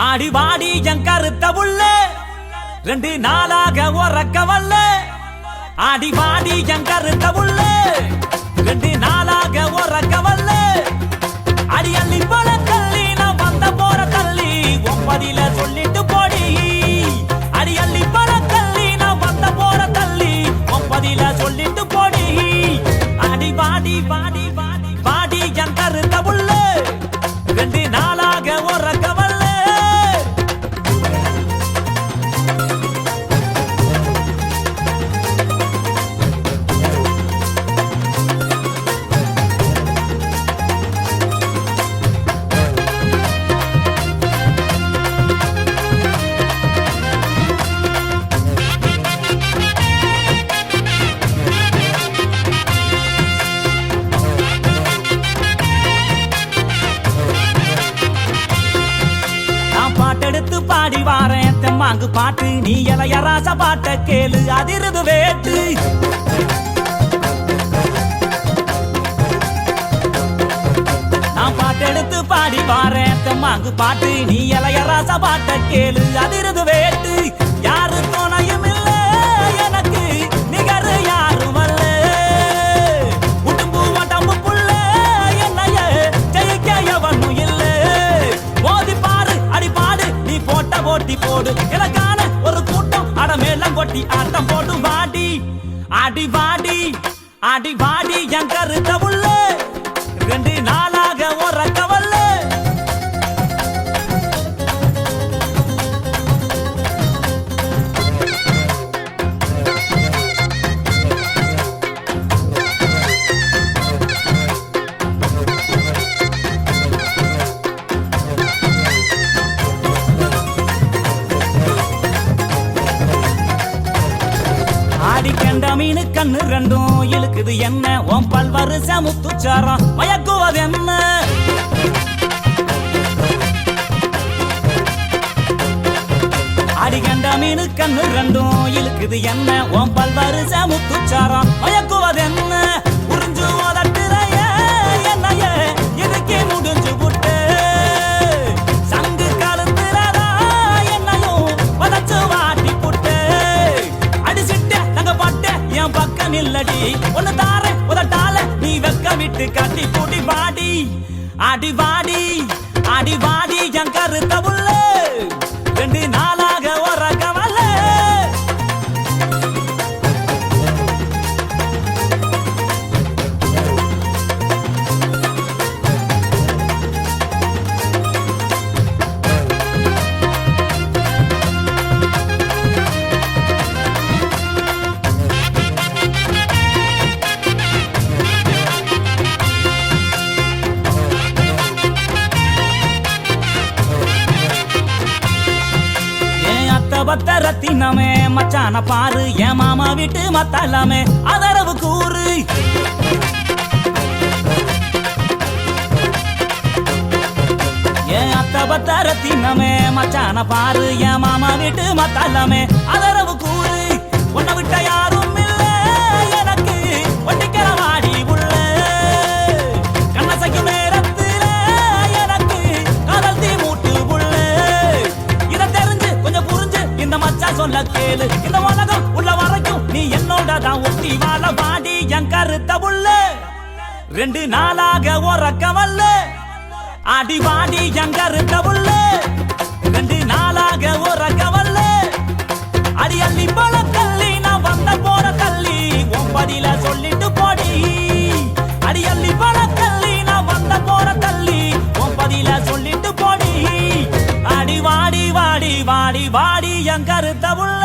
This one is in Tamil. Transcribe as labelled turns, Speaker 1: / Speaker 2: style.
Speaker 1: ஆடி வாடி என் கருத்த புள்ள 2 நாளாக உறக்க வல்ல ஆடி வாடி என் கருத்த புள்ள 2 நாளாக உறக்க வல்ல அடி அள்ளி போல தள்ளி நான் வந்த போற தள்ளி ஒன்பதில சொல்லிட்டு போடி அடி அள்ளி போல தள்ளி நான் வந்த போற தள்ளி ஒன்பதில சொல்லிட்டு போடி ஆடி வாடி வாடி வாடி வாடி என் கருத்த புள்ள 2 நாளாக உறக்க வல்ல எடுத்து பாடி வாரேன் தெம்மாங்கு பாட்டு நீ இளையராச பாட்ட கேளு அதிருது வேட்டு நான் பாட்டெடுத்து பாடி வாரேன் தெம்மாங்கு பாட்டு நீ இளையராச பாட்ட கேளு அதிருது வேட்டு யாரு துணையும் இல்ல எனக்கு நிகர் யாரும் அல்ல உடும்பு வடம்பு புள்ள என்னைய ஜெயிக்க எவனும் இல்ல மோதி பாரு அடி பாடு நீ போட்ட போட்டி போடு எனக்கான ஒரு கூட்டம் அடமேலம் கொட்டி ஆட்டம் போடு வாடி அடி வாடி அடி வாடி என் கருத்த புள்ள 2 நாளாக உறக்க வல்ல அடிக்கண்ட மீனு கண்ணு 2ம் இழுக்குது என்ன உன் பல்வருச முத்துச்சாரம் மயக்குவது என்ன அடிக்கண்ட மீனு கண்ணு 2ம் இழுக்குது என்ன உன் பல்வருச முத்துச்சாரம் மயக்குவது என்ன புரிஞ்சு ஓதட்டுறைய என்னைய இதுக்கே முடிஞ்சு புட்டு சங்கு கழுத்துறதா என்னையும் வதச்சு வாட்டி புட்டு அடிச்சிட்ட தங்க பட்ட என் பக்கம் இல்லடி ஒன்னு தார உதட்டால நீ வெக்க விட்டு கட்டி கூட்டி வாடி அடி வாடி அடி வாடி என் கருத்த புள்ள 2 நாளாக உறக்க வல்ல ரத்தினமே மச்சான பாரு என் மாமா வீட்டு மத்தாலமே அதரவு கூறு என் அத்த பத்த ரத்தினமே மச்சான பாரு என் மாமா வீட்டு மத்தாலமே அதரவு கூறு உன்னை விட்ட யாரும் இல்ல எனக்கு ஒட்டிக்கிற வாடி உள்ள கண்ணசைக்கும் நேரத்துல எனக்கு காதல் தீ மூட்டு உள்ள இதை தெரிஞ்சு கொஞ்சம் புரிஞ்சு இந்த மச்சா சொல்ல கேளு இந்த உலகம் உள்ள வரைக்கும் நீ என்னோட தான் ஒட்டி வாழ வாடி என் கருத்த புள்ள 2 நாளாக உறக்க வல்ல அடி வாடி என் கருத்த புள்ள 2 நாளாக உறக்க வல்ல அடி அள்ளி போல தள்ளி நான் வந்த போற தள்ளி ஒன்பதில சொல்லிட்டு போடி அடி அள்ளி போல தள்ளி நான் வந்த போற தள்ளி ஒன்பதில சொல்லிட்டு போடி அடி வாடி வாடி வாடி வாடி என் கருத்த புள்ள